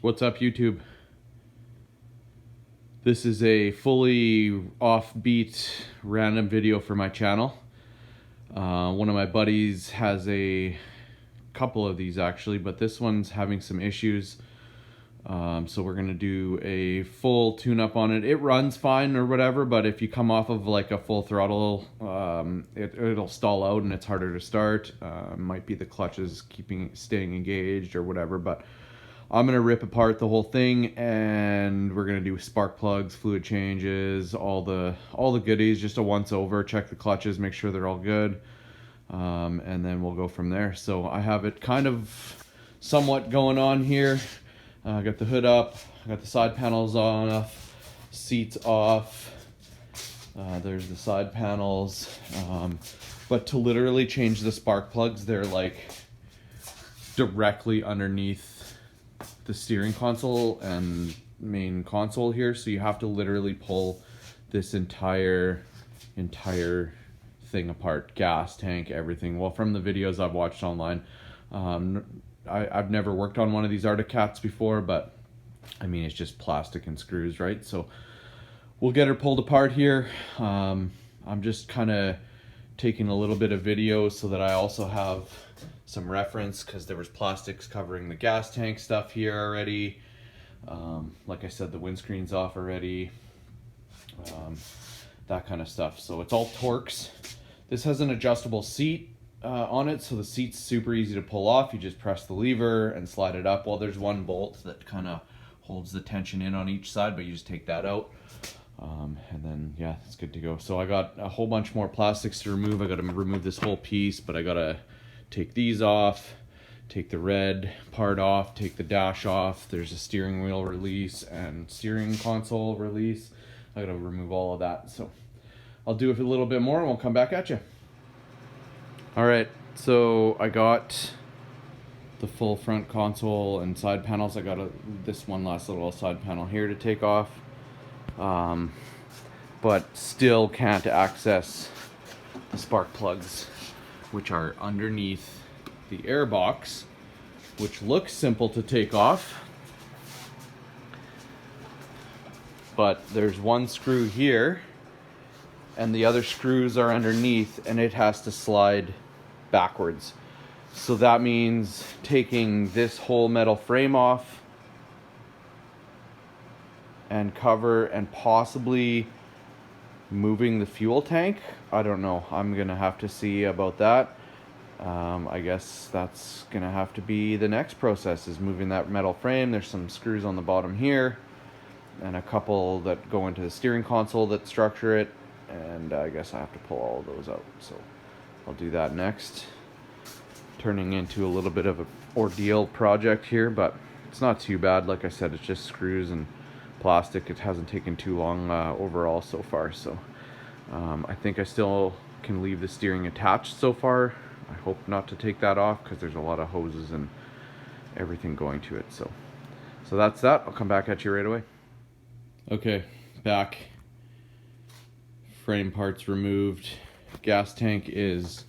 What's up, YouTube? This is a fully offbeat random video for my channel. One of my buddies has a couple of these actually, but this one's having some issues. So we're gonna do a full tune-up on it. It runs fine or whatever, but if you come off of like a full throttle, it'll stall out and it's harder to start. Might be the clutches staying engaged or whatever, but I'm gonna rip apart the whole thing and we're gonna do spark plugs, fluid changes, all the goodies, just a once over, check the clutches, make sure they're all good, and then we'll go from there. So I have it kind of somewhat going on here. I got the hood up, I got the side panels on, seats off, there's the side panels, but to literally change the spark plugs, they're like directly underneath the steering console and main console here, so you have to literally pull this entire thing apart, gas tank, everything. Well, from the videos I've watched online, I've never worked on one of these Arctic Cats before, but I mean, it's just plastic and screws, right? So we'll get her pulled apart here. I'm just kind of taking a little bit of video so that I also have some reference, because there was plastics covering the gas tank stuff here already. Like I said, the windscreen's off already, that kind of stuff. So it's all Torx. This has an adjustable seat on it, so the seat's super easy to pull off. You just press the lever and slide it up. Well, there's one bolt that kind of holds the tension in on each side, but you just take that out, and then yeah, it's good to go. So I got a whole bunch more plastics to remove. I got to remove this whole piece, but I gotta take these off, take the red part off, take the dash off. There's a steering wheel release and steering console release. I gotta remove all of that. So I'll do it a little bit more and we'll come back at you. All right, so I got the full front console and side panels. I got this one last little side panel here to take off, but still can't access the spark plugs, which are underneath the air box, which looks simple to take off, but there's one screw here and the other screws are underneath, and it has to slide backwards. So that means taking this whole metal frame off and cover, and possibly moving the fuel tank. I don't know. I'm gonna have to see about that. I guess that's gonna have to be the next process, is moving that metal frame. There's some screws on the bottom here and a couple that go into the steering console that structure it, and I guess I have to pull all of those out. So I'll do that next. Turning into a little bit of an ordeal project here, but it's not too bad. Like I said, it's just screws and plastic. It hasn't taken too long overall so far. So I think I still can leave the steering attached so far. I hope not to take that off, because there's a lot of hoses and everything going to it. So that's that. I'll come back at you right away. Okay, back. Frame parts removed. Gas tank is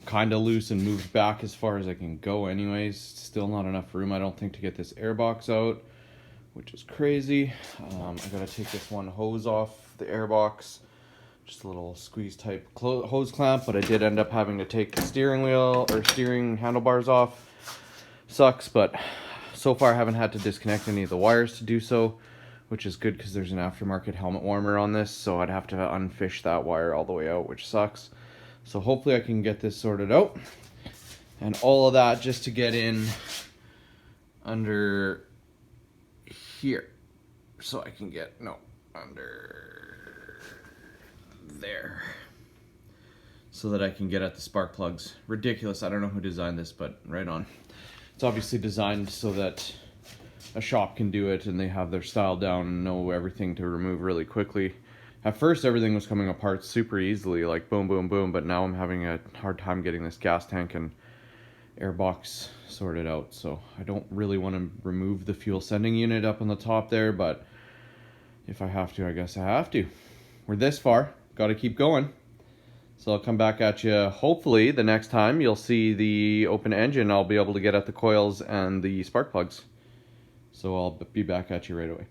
kind of loose and moved back as far as I can go anyways. Still not enough room, I don't think, to get this air box out, which is crazy. I gotta take this one hose off the air box, just a little squeeze type hose clamp, but I did end up having to take the steering wheel or steering handlebars off. Sucks, but so far I haven't had to disconnect any of the wires to do so, which is good, because there's an aftermarket helmet warmer on this, so I'd have to unfish that wire all the way out, which sucks. So hopefully I can get this sorted out, and all of that just to get in under here, so I can get, no, under there, so that I can get at the spark plugs. Ridiculous. I don't know who designed this, but right on. It's obviously designed so that a shop can do it and they have their style down and know everything to remove really quickly. At first everything was coming apart super easily, like boom, boom, boom, but now I'm having a hard time getting this gas tank and air box sorted out. So I don't really want to remove the fuel sending unit up on the top there, but if I have to, I guess I have to. We're this far, gotta keep going. So I'll come back at you, hopefully the next time you'll see the open engine. I'll be able to get at the coils and the spark plugs. So I'll be back at you right away.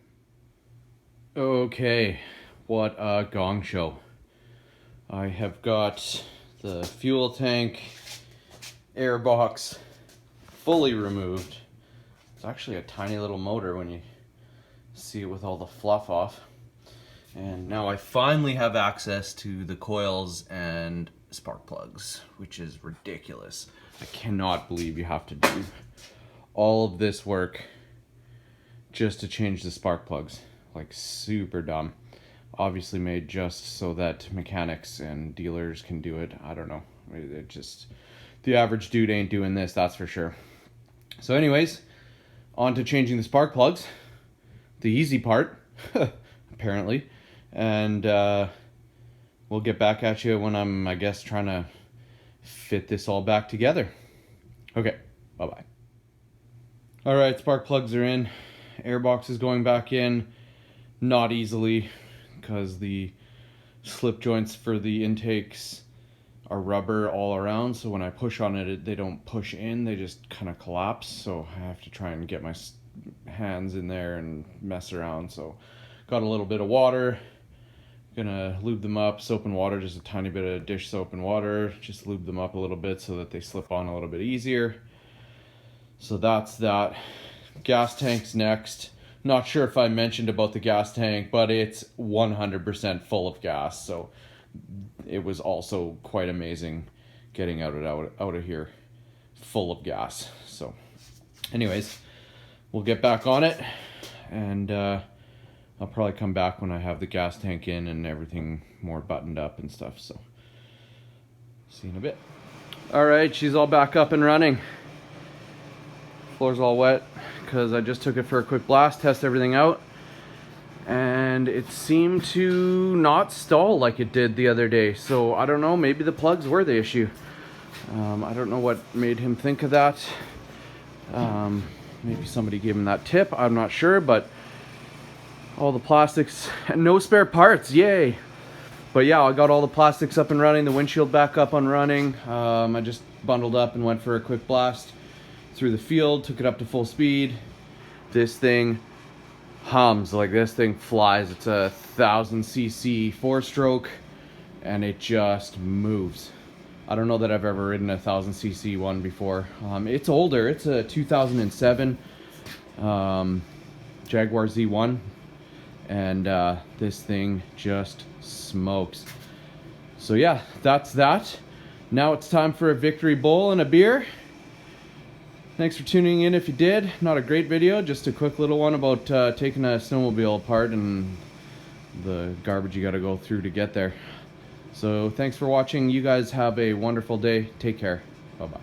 Okay, what a gong show. I have got the fuel tank air box fully removed. It's actually a tiny little motor when you see it with all the fluff off. And now I finally have access to the coils and spark plugs, which is ridiculous. I cannot believe you have to do all of this work just to change the spark plugs. Like, super dumb. Obviously made just so that mechanics and dealers can do it. I don't know. It just, the average dude ain't doing this, that's for sure. So anyways, on to changing the spark plugs. The easy part, apparently. And we'll get back at you when I'm, I guess, trying to fit this all back together. Okay, bye-bye. All right, spark plugs are in. Airbox is going back in. Not easily, because the slip joints for the intakes are rubber all around. So when I push on it, they don't push in. They just kind of collapse. So I have to try and get my hands in there and mess around. So got a little bit of water. Gonna lube them up, soap and water, just a tiny bit of dish soap and water, just lube them up a little bit so that they slip on a little bit easier. So that's that. Gas tank's next. Not sure if I mentioned about the gas tank, but it's 100% full of gas, so it was also quite amazing getting out of here full of gas. So anyways, we'll get back on it, and I'll probably come back when I have the gas tank in and everything more buttoned up and stuff. So, see you in a bit. All right, she's all back up and running. Floor's all wet because I just took it for a quick blast, test everything out. And it seemed to not stall like it did the other day. So, I don't know, maybe the plugs were the issue. I don't know what made him think of that. Maybe somebody gave him that tip, I'm not sure, but all the plastics and no spare parts, yay. But yeah, I got all the plastics up and running, the windshield back up and running. I just bundled up and went for a quick blast through the field, took it up to full speed. This thing hums, like this thing flies. It's a 1000cc 4-stroke and it just moves. I don't know that I've ever ridden a 1000cc one before. It's older, it's a 2007 Jaguar Z1. And this thing just smokes. So yeah, that's that. Now it's time for a victory bowl and a beer. Thanks for tuning in if you did. Not a great video, just a quick little one about taking a snowmobile apart and the garbage you gotta go through to get there. So thanks for watching. You guys have a wonderful day. Take care. Bye-bye.